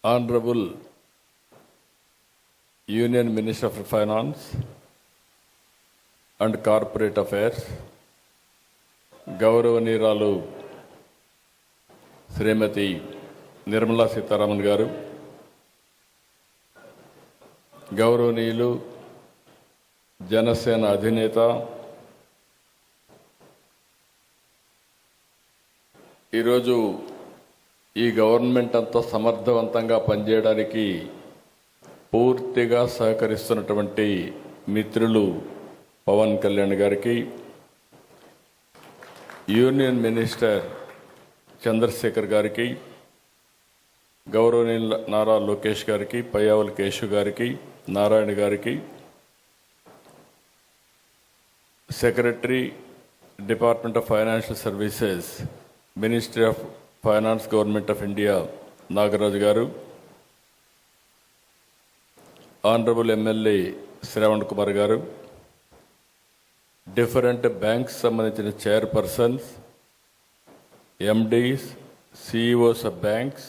Honorable Union Minister for Finance and Corporate Affairs, గౌరవనీయురాలు శ్రీమతి నిర్మలా సీతారామన్ గారు, గౌరవనీయులు జనసేన అధినేత ఈరోజు ఈ గవర్నమెంట్ అంతా సమర్థవంతంగా పనిచేయడానికి పూర్తిగా సహకరిస్తున్నటువంటి మిత్రులు పవన్ కళ్యాణ్ గారికి, యూనియన్ మినిస్టర్ చంద్రశేఖర్ గారికి, గౌరవనీయులు నారా లోకేష్ గారికి, పయ్యావుల కేశవ్ గారికి, నారాయణ గారికి, secretary department of financial services, ministry of finance, government of India Nagaraju గారు, ఆనరబుల్ ఎమ్మెల్యే శ్రవణ్ కుమార్ గారు, డిఫరెంట్ బ్యాంక్స్ సంబంధించిన chairpersons, MDs, CEOs of banks,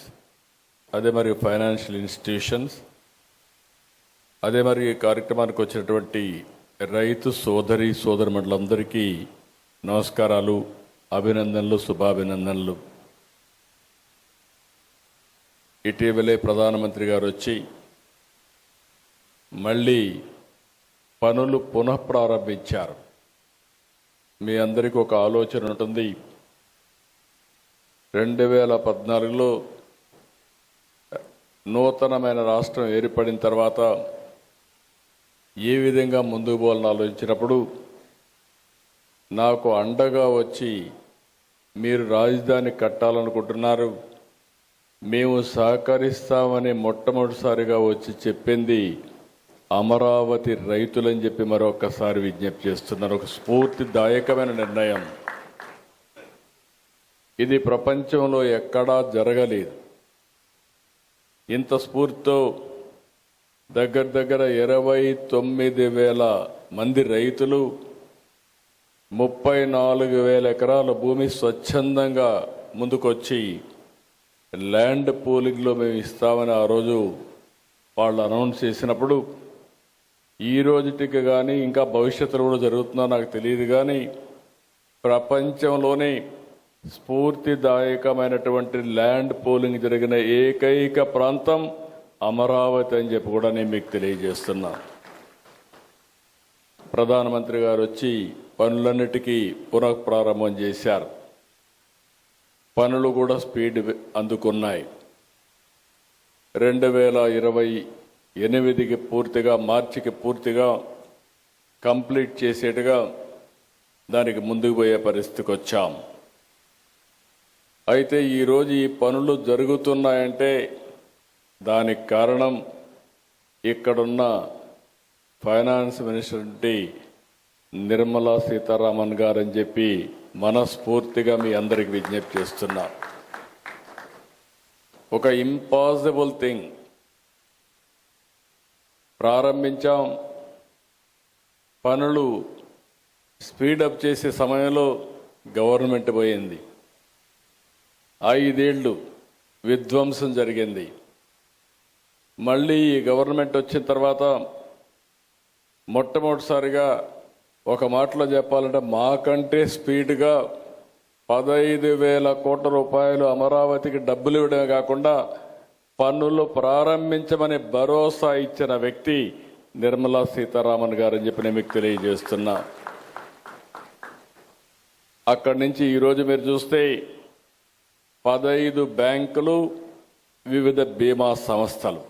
అదే మరియు ఫైనాన్షియల్ ఇన్స్టిట్యూషన్స్, అదే మరి ఈ కార్యక్రమానికి వచ్చినటువంటి రైతు సోదరి సోదరుమండలందరికీ నమస్కారాలు, అభినందనలు, శుభాభినందనలు. ఇటీవలే ప్రధానమంత్రి గారు వచ్చి మళ్ళీ పనులు పునఃప్రారంభించారు. మీ అందరికీ ఒక ఆలోచన ఉంటుంది. 2014లో నూతనమైన రాష్ట్రం ఏర్పడిన తర్వాత ఏ విధంగా ముందుకు పోవాలని ఆలోచించినప్పుడు నాకు అండగా వచ్చి మీరు రాజధాని కట్టాలనుకుంటున్నారు, మేము సహకరిస్తామని మొట్టమొదటిసారిగా వచ్చి చెప్పింది అమరావతి రైతులని చెప్పి మరొకసారి విజ్ఞప్తి చేస్తున్నారు. ఒక స్ఫూర్తిదాయకమైన నిర్ణయం. ఇది ప్రపంచంలో ఎక్కడా జరగలేదు. ఇంత స్ఫూర్తితో దగ్గర 29,000 మంది రైతులు 34,000 ఎకరాల భూమి స్వచ్ఛందంగా ముందుకొచ్చి ల్యాండ్ పూలింగ్లో మేము ఇస్తామని ఆ రోజు వాళ్ళు అనౌన్స్ చేసినప్పుడు, ఈ రోజుటికి కానీ ఇంకా భవిష్యత్తులో కూడా జరుగుతుందో నాకు తెలియదు కానీ ప్రపంచంలోనే స్ఫూర్తిదాయకమైనటువంటి ల్యాండ్ పూలింగ్ జరిగిన ఏకైక ప్రాంతం అమరావతి అని చెప్పి కూడా నేను మీకు తెలియజేస్తున్నా. ప్రధానమంత్రి గారు వచ్చి పనులన్నిటికీ పునఃప్రారంభం చేశారు. పనులు కూడా స్పీడ్ అందుకున్నాయి. 2028కి పూర్తిగా, మార్చికి పూర్తిగా కంప్లీట్ చేసేట్టుగా దానికి ముందుకు పోయే పరిస్థితికి వచ్చాం. అయితే ఈరోజు ఈ పనులు జరుగుతున్నాయంటే దానికి కారణం ఇక్కడున్న ఫైనాన్స్ మినిస్టర్ నిర్మలా సీతారామన్ గారని చెప్పి మనస్ఫూర్తిగా మీ అందరికి విజ్ఞప్తి చేస్తున్నా. ఒక ఇంపాసిబుల్ థింగ్ ప్రారంభించాం. పనులు స్పీడప్ చేసే సమయంలో గవర్నమెంట్ పోయింది. 5 ఏళ్ళు విధ్వంసం జరిగింది. మళ్ళీ ఈ గవర్నమెంట్ వచ్చిన తర్వాత మొట్టమొదటిసారిగా ఒక మాటలో చెప్పాలంటే మాకంటే స్పీడ్గా 15,000 కోట్ల రూపాయలు అమరావతికి డబ్బులు ఇవ్వడమే కాకుండా పన్నులు ప్రారంభించమని భరోసా ఇచ్చిన వ్యక్తి నిర్మలా సీతారామన్ గారని చెప్పి నేను మీకు తెలియజేస్తున్నా. అక్కడి నుంచి ఈరోజు మీరు చూస్తే 15 బ్యాంకులు, వివిధ బీమా సంస్థలు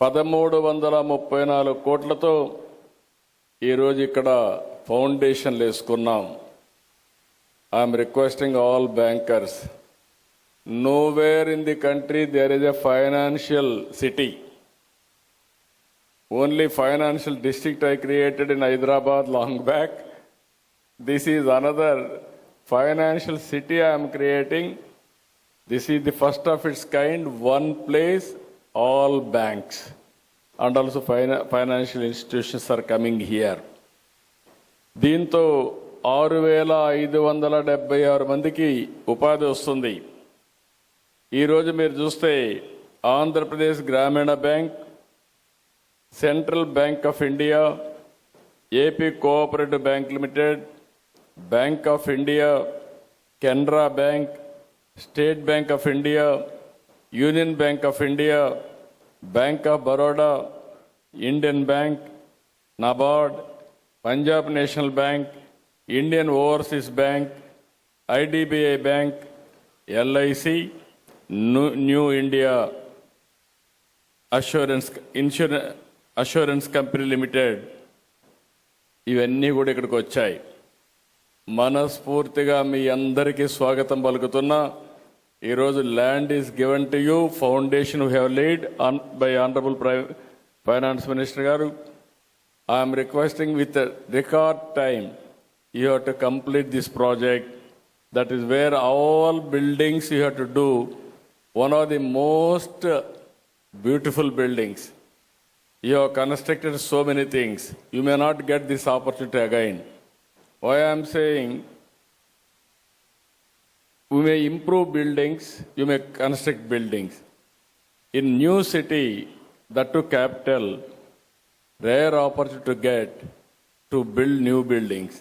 1334 కోట్లతో ఈరోజు ఇక్కడ ఫౌండేషన్లు వేసుకున్నాం. I'm requesting all bankers, nowhere in the country there is a financial city. Only financial district I created in Hyderabad long back. This is another financial city I am creating. This is the first of its kind, one place, all banks and also financial institutions are coming here. దీంతో 6,576 మందికి ఉపాధి వస్తుంది. ఈరోజు మీరు చూస్తే Andhra Pradesh Gramina Bank, Central Bank of India, AP Cooperative Bank Limited, Bank of India, Canara Bank, State Bank of India, Union Bank of India, Bank of Baroda, Indian Bank, NABARD, Punjab National Bank, Indian Overseas Bank, IDBI Bank, LIC, New India Assurance Company Limited, ఇవన్నీ కూడా ఇక్కడికి వచ్చాయి. మనస్ఫూర్తిగా మీ అందరికీ స్వాగతం పలుకుతున్నా. ఈరోజు land is given to you, foundation we have laid by honourable finance minister గారు. I'm requesting with record time you have to complete this project. That is where all buildings you have to do. One of the most beautiful buildings. You have constructed so many things. You may not get this opportunity again. Why I am saying, we may improve buildings, you may construct buildings. In new city, that to capital, rare opportunity to get to build new buildings.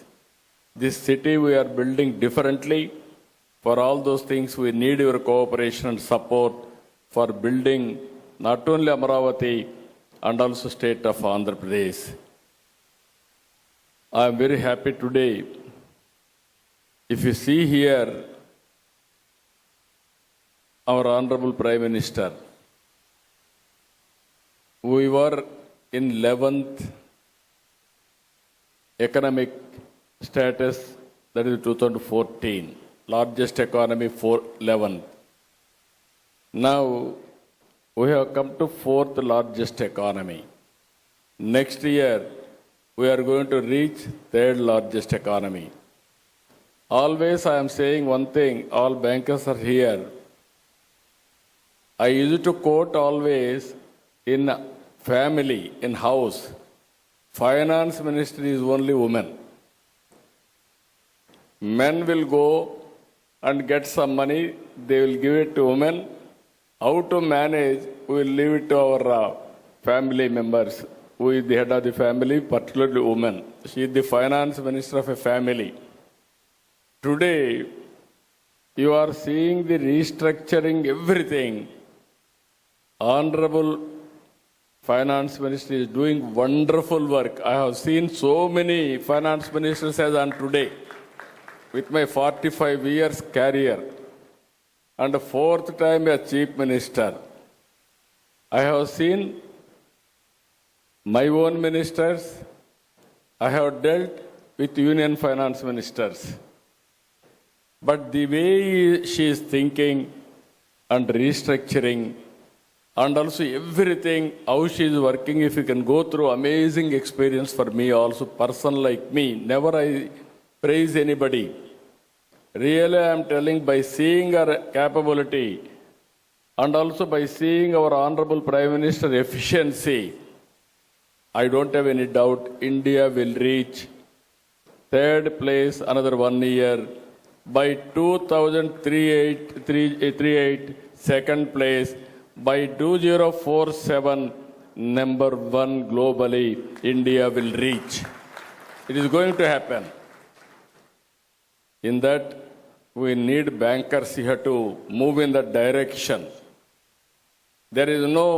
This city we are building differently. For all those things, we need your cooperation and support for building not only Amaravati and also state of Andhra Pradesh. I am very happy today. If you see here, our Honorable Prime Minister, we were in 11th economic status, that is 2014, largest economy for 11th. Now we have come to 4th largest economy. Next year we are going to reach 3rd largest economy. Always I am saying one thing, all bankers are here. I used to quote always, in family, in house, finance minister is only woman. Men will go and get some money, they will give it to women. How to manage, we will leave it to our family members. Who is the head of the family, particularly woman. She is the finance minister of a family. Today, you are seeing the restructuring everything. Honorable Finance Minister is doing wonderful work. I have seen so many finance ministers as on today. With my 45 years career and 4th time as Chief Minister, I have seen my own ministers, I have dealt with Union Finance Ministers. But the way she is thinking and restructuring and also everything, how she is working, if you can go through amazing experience for me also, person like me, never I praise anybody. Really, I am telling, by seeing her capability and also by seeing our Honorable Prime Minister efficiency, I don't have any doubt India will reach 3rd place another 1 year. By 2038, 2nd place. By 2047, number 1 globally, India will reach. It is going to happen. In that, we need bankers here to move in that direction. There is no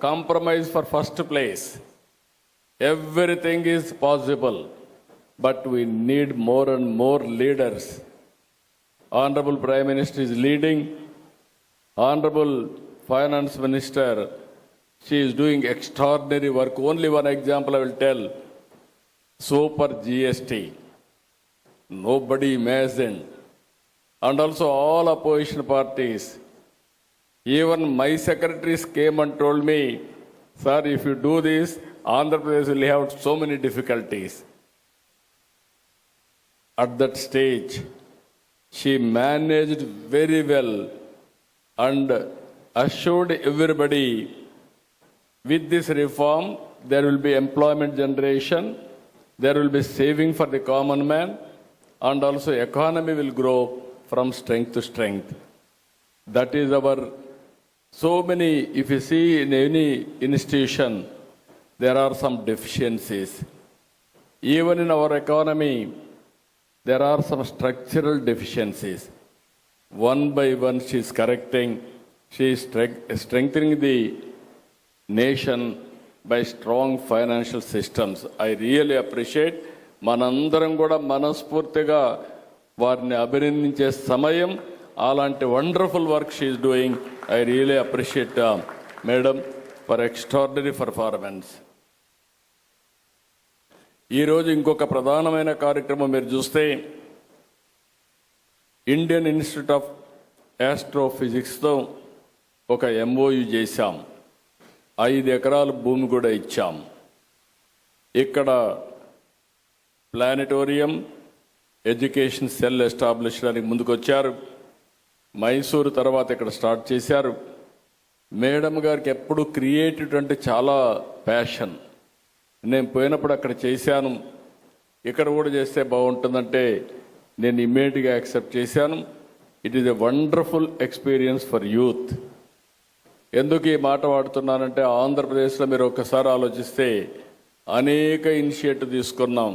compromise for first place. Everything is possible, but we need more and more leaders. Honorable Prime Minister is leading. Honorable Finance Minister, she is doing extraordinary work. Only one example I will tell. Super GST. Nobody imagined. And also all opposition parties. Even my secretaries came and told me, sir, if you do this, Andhra Pradesh will have so many difficulties. At that stage, she managed very well and assured everybody, with this reform, there will be employment generation, there will be saving for the common man, and also economy will grow from strength to strength. That is our So many, if you see in any institution, there are some deficiencies. Even in our economy, there are some structural deficiencies. One by one, she is correcting, she is strengthening the nation by strong financial systems. I really appreciate. మనందరం కూడా మనస్ఫూర్తిగా వారిని అభినందించే సమయం. అలాంటి wonderful work she is doing. I really appreciate madam for extraordinary performance. ఈరోజు ఇంకొక ప్రధానమైన కార్యక్రమం మీరు చూస్తే ఇండియన్ ఇన్స్టిట్యూట్ ఆఫ్ ఆస్ట్రోఫిజిక్స్తో ఒక ఎంఓయు చేశాం. 5 ఎకరాల భూమి కూడా ఇచ్చాం. ఇక్కడ ప్లానెటోరియం, ఎడ్యుకేషన్ సెల్ ఎస్టాబ్లిష్ చేయడానికి ముందుకొచ్చారు. మైసూరు తర్వాత ఇక్కడ స్టార్ట్ చేశారు. మేడం గారికి ఎప్పుడు క్రియేటివ్ అంటే చాలా ప్యాషన్. నేను పోయినప్పుడు అక్కడ చేశాను, ఇక్కడ కూడా చేస్తే బాగుంటుందంటే నేను ఇమ్మీడియట్గా యాక్సెప్ట్ చేశాను. It is a wonderful experience for youth. ఎందుకు ఈ మాట వాడుతున్నానంటే ఆంధ్రప్రదేశ్లో మీరు ఒక్కసారి ఆలోచిస్తే అనేక ఇనిషియేటివ్ తీసుకున్నాం.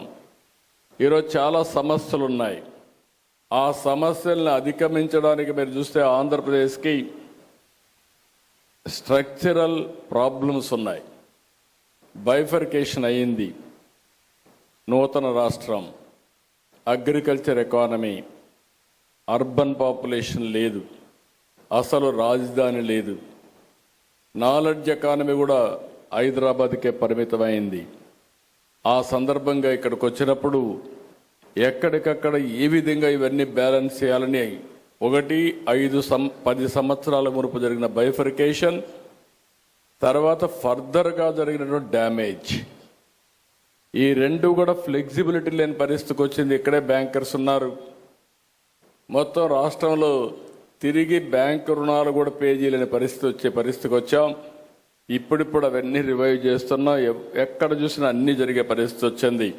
ఈరోజు చాలా సమస్యలు ఉన్నాయి. ఆ సమస్యలను అధిగమించడానికి మీరు చూస్తే ఆంధ్రప్రదేశ్కి స్ట్రక్చరల్ ప్రాబ్లమ్స్ ఉన్నాయి. బైఫర్కేషన్ అయ్యింది. నూతన రాష్ట్రం, అగ్రికల్చర్ ఎకానమీ, అర్బన్ పాపులేషన్ లేదు, అసలు రాజధాని లేదు. నాలెడ్జ్ ఎకానమీ కూడా హైదరాబాద్కే పరిమితమైంది. ఆ సందర్భంగా ఇక్కడికి వచ్చినప్పుడు ఎక్కడికక్కడ ఏ విధంగా ఇవన్నీ బ్యాలెన్స్ చేయాలని 10 సంవత్సరాల మునుపు జరిగిన బైఫర్కేషన్, తర్వాత ఫర్దర్గా జరిగినటువంటి డ్యామేజ్, ఈ రెండు కూడా ఫ్లెక్సిబిలిటీ లేని పరిస్థితికి వచ్చింది. ఇక్కడే బ్యాంకర్స్ ఉన్నారు. మొత్తం రాష్ట్రంలో తిరిగి బ్యాంకు రుణాలు కూడా పే చేయలేని పరిస్థితికి వచ్చాం. ఇప్పుడిప్పుడు అవన్నీ రివైవ్ చేస్తున్నాం. ఎక్కడ చూసినా అన్నీ జరిగే పరిస్థితి వచ్చింది.